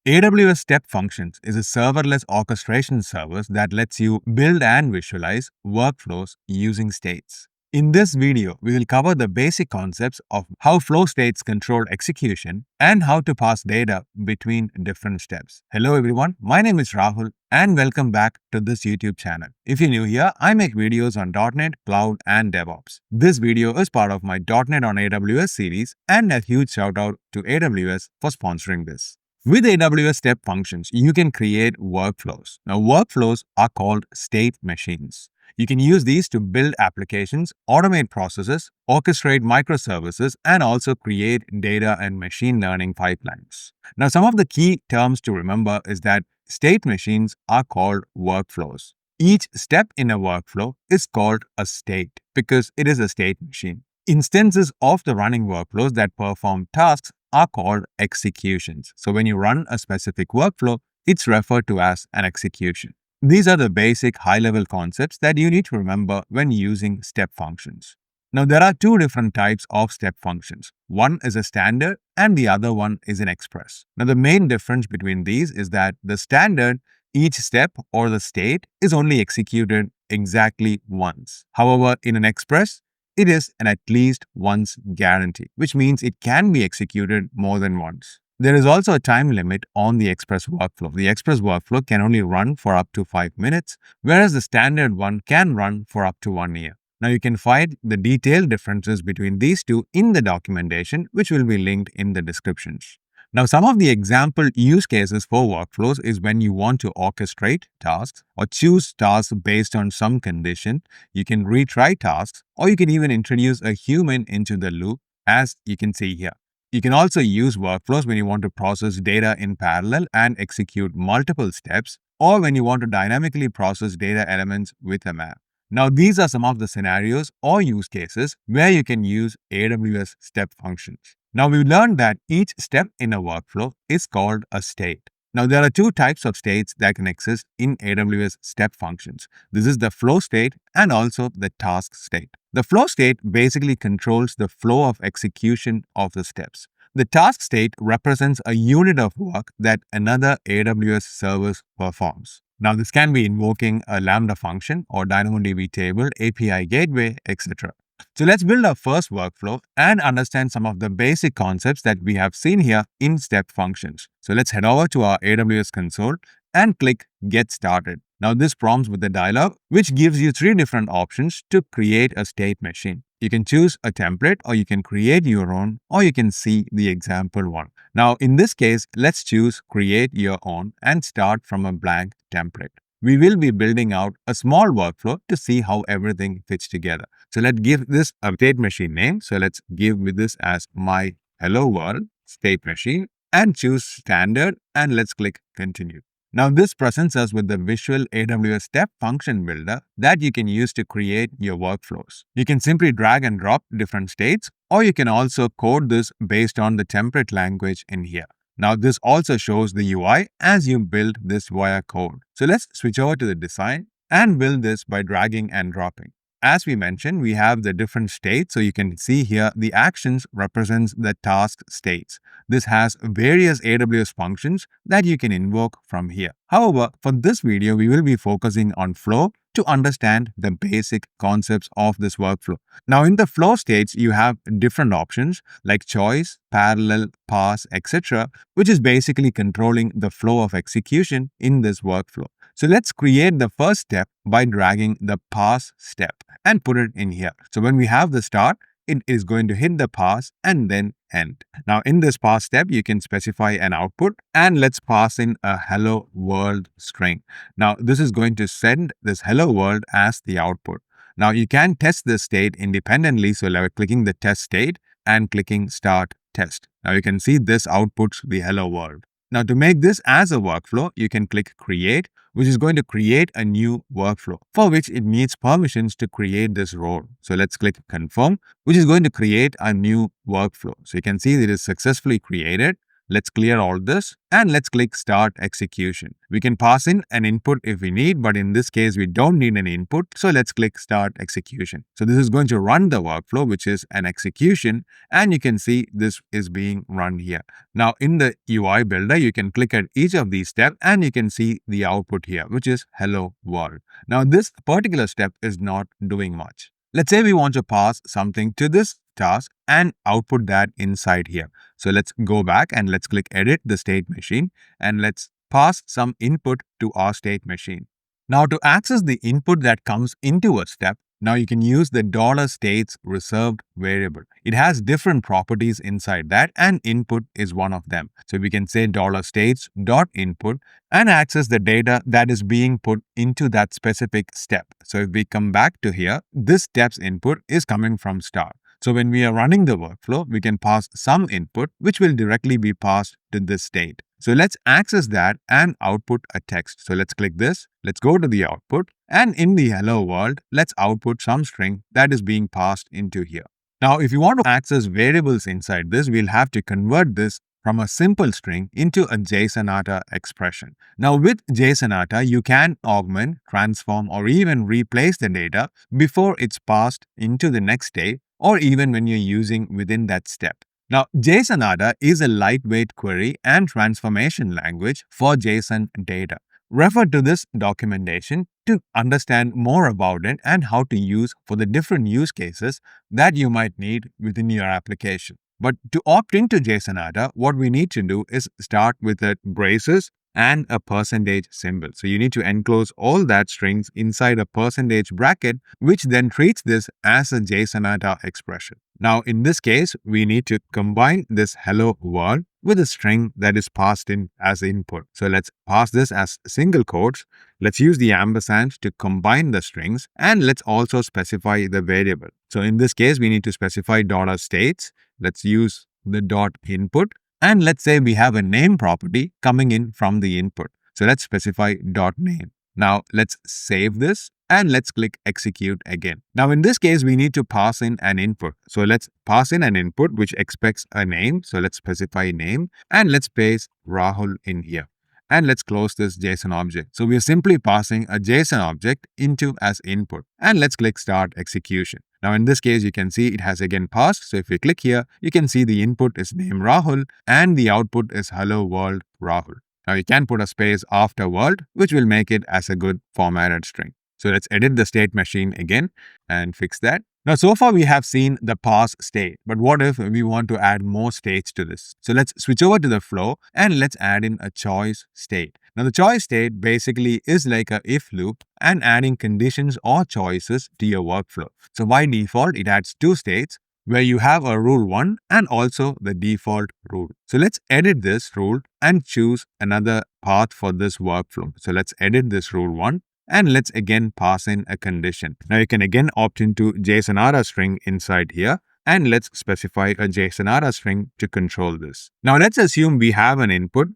AWS Step Functions is a serverless orchestration service that lets you build and visualize workflows using states. In this video, we will cover the basic concepts of how flow states control execution and how to pass data between different steps. Hello everyone, my name is Rahul and welcome back to this YouTube channel. If you're new here, I make videos on .NET, Cloud and DevOps. This video is part of my .NET on AWS series and a huge shout out to AWS for sponsoring this. With AWS Step Functions, you can create workflows. Now, workflows are called state machines. You can use these to build applications, automate processes, orchestrate microservices, and also create data and machine learning pipelines. Now, some of the key terms to remember is that state machines are called workflows. Each step in a workflow is called a state because it is a state machine. Instances of the running workflows that perform tasks are called executions. So when you run a specific workflow, it's referred to as an execution. These are the basic high-level concepts that you need to remember when using step functions. Now, there are two different types of step functions. One is a standard and the other one is an express. Now, the main difference between these is that the standard, each step or the state is only executed exactly once. However, in an express, it is an at least once guarantee, which means it can be executed more than once. There is also a time limit on the express workflow. The express workflow can only run for up to 5 minutes, whereas the standard one can run for up to 1 year. Now, you can find the detailed differences between these two in the documentation, which will be linked in the descriptions. Now, some of the example use cases for workflows is when you want to orchestrate tasks or choose tasks based on some condition. You can retry tasks or you can even introduce a human into the loop, as you can see here. You can also use workflows when you want to process data in parallel and execute multiple steps, or when you want to dynamically process data elements with a map. Now, these are some of the scenarios or use cases where you can use AWS Step Functions. Now, we learned that each step in a workflow is called a state. Now, there are two types of states that can exist in AWS Step Functions. This is the flow state and also the task state. The flow state basically controls the flow of execution of the steps. The task state represents a unit of work that another AWS service performs. Now, this can be invoking a Lambda function or DynamoDB table, API gateway, etc. So let's build our first workflow and understand some of the basic concepts that we have seen here in Step Functions. So let's head over to our AWS console and click Get Started. Now this prompts with a dialog which gives you 3 different options to create a state machine. You can choose a template or you can create your own or you can see the example one. Now in this case, let's choose Create Your Own and start from a blank template. We will be building out a small workflow to see how everything fits together. So let's give this a state machine name. So let's give with this as my hello world state machine and choose standard and let's click continue. Now this presents us with the visual AWS Step Function Builder that you can use to create your workflows. You can simply drag and drop different states or you can also code this based on the template language in here. Now, this also shows the UI as you build this via code. So let's switch over to the design and build this by dragging and dropping. As we mentioned, we have the different states. So you can see here the actions represents the task states. This has various AWS functions that you can invoke from here. However, for this video, we will be focusing on flow to understand the basic concepts of this workflow. Now, in the flow states, you have different options like choice, parallel, pass, etc., which is basically controlling the flow of execution in this workflow. So let's create the first step by dragging the pass step and put it in here. So when we have the start, it is going to hit the pass and then end. Now in this pass step, you can specify an output and let's pass in a hello world string. Now this is going to send this hello world as the output. Now you can test this state independently. So like clicking the test state and clicking start test. Now you can see this outputs the hello world. Now to make this as a workflow, you can click create, which is going to create a new workflow for which it needs permissions to create this role. So let's click confirm, which is going to create a new workflow. So you can see that it is successfully created. Let's clear all this and let's click Start Execution. We can pass in an input if we need, but in this case, we don't need an input. So let's click Start Execution. So this is going to run the workflow, which is an execution, and you can see this is being run here. Now in the UI builder, you can click at each of these steps and you can see the output here, which is hello world. Now this particular step is not doing much. Let's say we want to pass something to this task and output that inside here. So let's go back and let's click edit the state machine and let's pass some input to our state machine. Now to access the input that comes into a step, now you can use the $states reserved variable. It has different properties inside that and input is one of them. So we can say $states.input and access the data that is being put into that specific step. So if we come back to here, this step's input is coming from start. So when we are running the workflow, we can pass some input which will directly be passed to this state. So let's access that and output a text. So let's click this. Let's go to the output and in the hello world, let's output some string that is being passed into here. Now, if you want to access variables inside this, we'll have to convert this from a simple string into a JSON expression. Now with JSON, you can augment, transform, or even replace the data before it's passed into the next state or even when you're using within that step. Now, JSON is a lightweight query and transformation language for JSON data. Refer to this documentation to understand more about it and how to use for the different use cases that you might need within your application. But to opt into JSON, what we need to do is start with a braces and a percentage symbol. So you need to enclose all that strings inside a percentage bracket, which then treats this as a JSON expression. Now, in this case, we need to combine this hello world with a string that is passed in as input. So let's pass this as single quotes. Let's use the ampersand to combine the strings and let's also specify the variable. So in this case, we need to specify $states. Let's use the .input. And let's say we have a name property coming in from the input. So let's specify .name. Now let's save this and let's click execute again. Now in this case, we need to pass in an input. So let's pass in an input which expects a name. So let's specify name and let's paste Rahul in here. And let's close this JSON object. So we are simply passing a JSON object into as input. And let's click start execution. Now in this case, you can see it has again passed. So if we click here, you can see the input is name Rahul and the output is hello world Rahul. Now you can put a space after world, which will make it as a good formatted string. So let's edit the state machine again and fix that. Now, so far we have seen the pass state, but what if we want to add more states to this? So let's switch over to the flow and let's add in a choice state. Now, the choice state basically is like a if loop and adding conditions or choices to your workflow. So by default, it adds two states where you have a rule 1 and also the default rule. So let's edit this rule and choose another path for this workflow. So let's edit this rule 1. And let's again pass in a condition. Now you can again opt into JSON string inside here. And let's specify a JSON string to control this. Now let's assume we have an input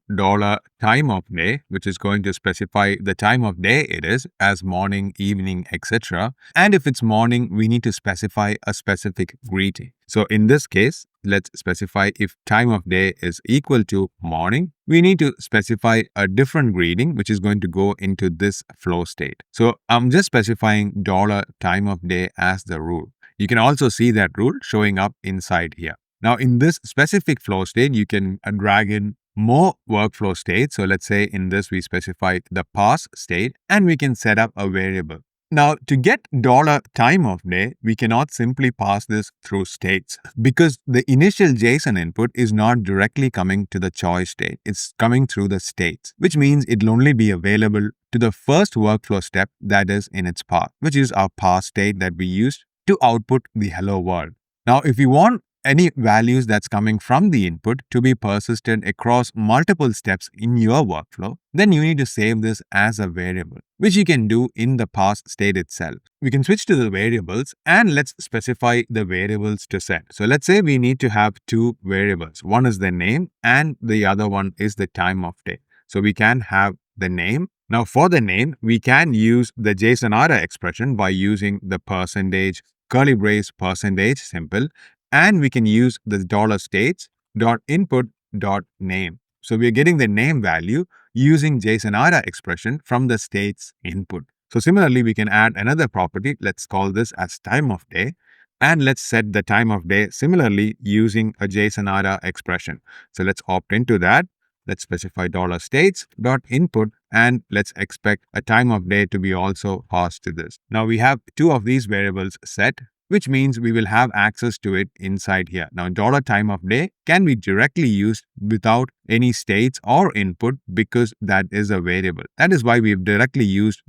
$time of day, which is going to specify the time of day it is as morning, evening, etc. And if it's morning, we need to specify a specific greeting. So in this case, let's specify if time of day is equal to morning, we need to specify a different greeting, which is going to go into this flow state. So I'm just specifying $time of day as the rule. You can also see that rule showing up inside here. Now, in this specific flow state, you can drag in more workflow states. So let's say in this, we specify the pass state and we can set up a variable. Now, to get $time of day, we cannot simply pass this through states because the initial JSON input is not directly coming to the choice state. It's coming through the states, which means it'll only be available to the first workflow step that is in its path, which is our pass state that we used to output the hello world. Now, if you want any values that's coming from the input to be persisted across multiple steps in your workflow, then you need to save this as a variable, which you can do in the pass state itself. We can switch to the variables and let's specify the variables to set. So let's say we need to have two variables. One is the name and the other one is the time of day. So we can have the name. Now for the name, we can use the JSON expression by using the percentage curly brace percentage symbol, and we can use the $states.input state.name. So we are getting the name value using JSON expression from the state's input. So similarly, we can add another property. Let's call this as time of day. And let's set the time of day similarly using a JSON expression. So let's opt into that. Let's specify $states.input and let's expect a time of day to be also passed to this. Now we have two of these variables set, which means we will have access to it inside here. Now $time of day can be directly used without any states or input because that is a variable. That is why we've directly used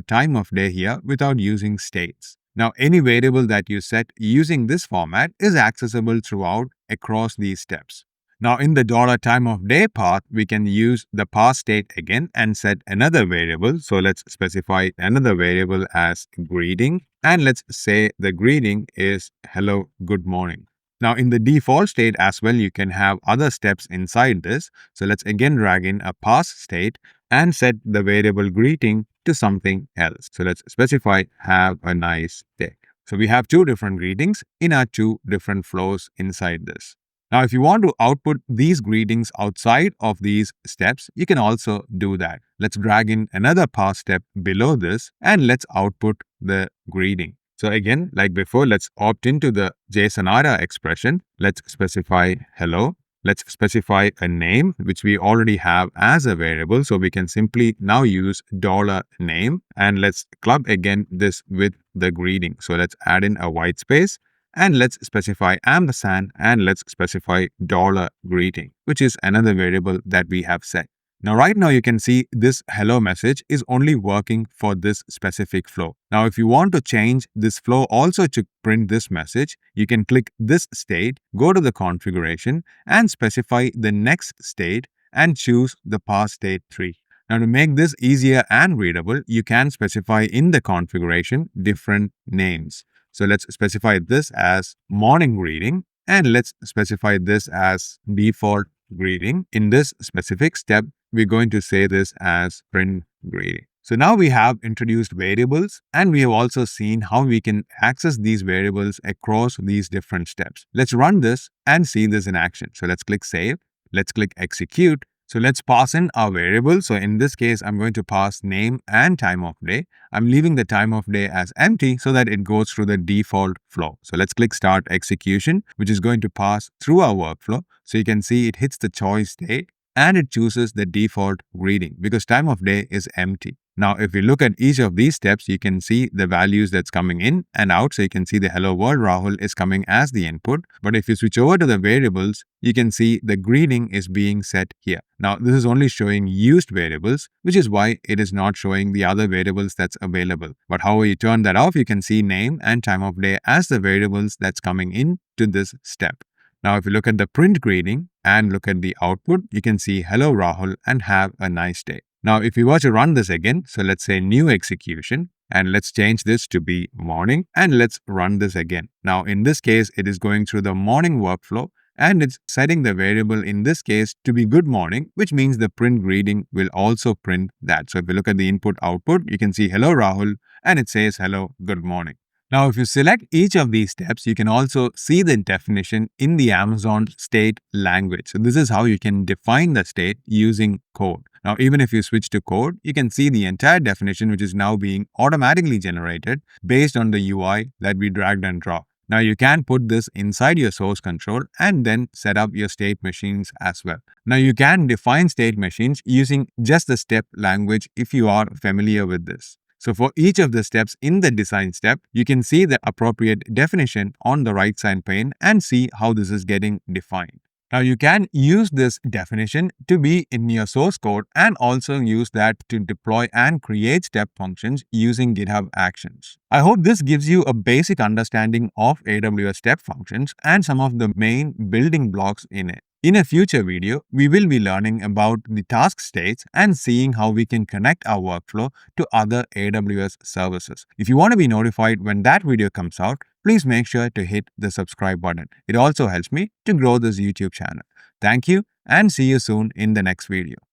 $time of day here without using states. Now, any variable that you set using this format is accessible throughout across these steps. Now, in the $time of day path, we can use the pass state again and set another variable. So let's specify another variable as greeting. And let's say the greeting is hello, good morning. Now, in the default state as well, you can have other steps inside this. So let's again drag in a pass state and set the variable greeting to something else. So let's specify have a nice day. So we have two different greetings in our two different flows inside this. Now, if you want to output these greetings outside of these steps, you can also do that. Let's drag in another pass step below this and let's output the greeting. So again, like before, let's opt into the JSON expression. Let's specify hello. Let's specify a name, which we already have as a variable. So we can simply now use $name and let's club again this with the greeting. So let's add in a white space and let's specify ampersand and let's specify $greeting, which is another variable that we have set. Now, right now, you can see this hello message is only working for this specific flow. Now, if you want to change this flow also to print this message, you can click this state, go to the configuration and specify the next state and choose the pass state 3. Now, to make this easier and readable, you can specify in the configuration different names. So let's specify this as morning greeting and let's specify this as default greeting. In this specific step, we're going to say this as print greeting. So now we have introduced variables and we have also seen how we can access these variables across these different steps. Let's run this and see this in action. So let's click save. Let's click execute. So let's pass in our variable. So in this case, I'm going to pass name and time of day. I'm leaving the time of day as empty so that it goes through the default flow. So let's click start execution, which is going to pass through our workflow. So you can see it hits the choice state and it chooses the default greeting because time of day is empty. Now, if we look at each of these steps, you can see the values that's coming in and out. So you can see the hello world Rahul is coming as the input. But if you switch over to the variables, you can see the greeting is being set here. Now, this is only showing used variables, which is why it is not showing the other variables that's available. But however you turn that off, you can see name and time of day as the variables that's coming in to this step. Now, if you look at the print greeting and look at the output, you can see hello Rahul and have a nice day. Now, if we were to run this again, so let's say new execution and let's change this to be morning and let's run this again. Now, in this case, it is going through the morning workflow and it's setting the variable in this case to be good morning, which means the print greeting will also print that. So if you look at the input output, you can see hello Rahul and it says hello, good morning. Now, if you select each of these steps, you can also see the definition in the Amazon state language. So this is how you can define the state using code. Now, even if you switch to code, you can see the entire definition, which is now being automatically generated based on the UI that we dragged and dropped. Now, you can put this inside your source control and then set up your state machines as well. Now, you can define state machines using just the step language if you are familiar with this. So for each of the steps in the design step, you can see the appropriate definition on the right side pane and see how this is getting defined. Now, you can use this definition to be in your source code and also use that to deploy and create step functions using GitHub Actions. I hope this gives you a basic understanding of AWS Step Functions and some of the main building blocks in it. In a future video, we will be learning about the task states and seeing how we can connect our workflow to other AWS services. If you want to be notified when that video comes out, please make sure to hit the subscribe button. It also helps me to grow this YouTube channel. Thank you and see you soon in the next video.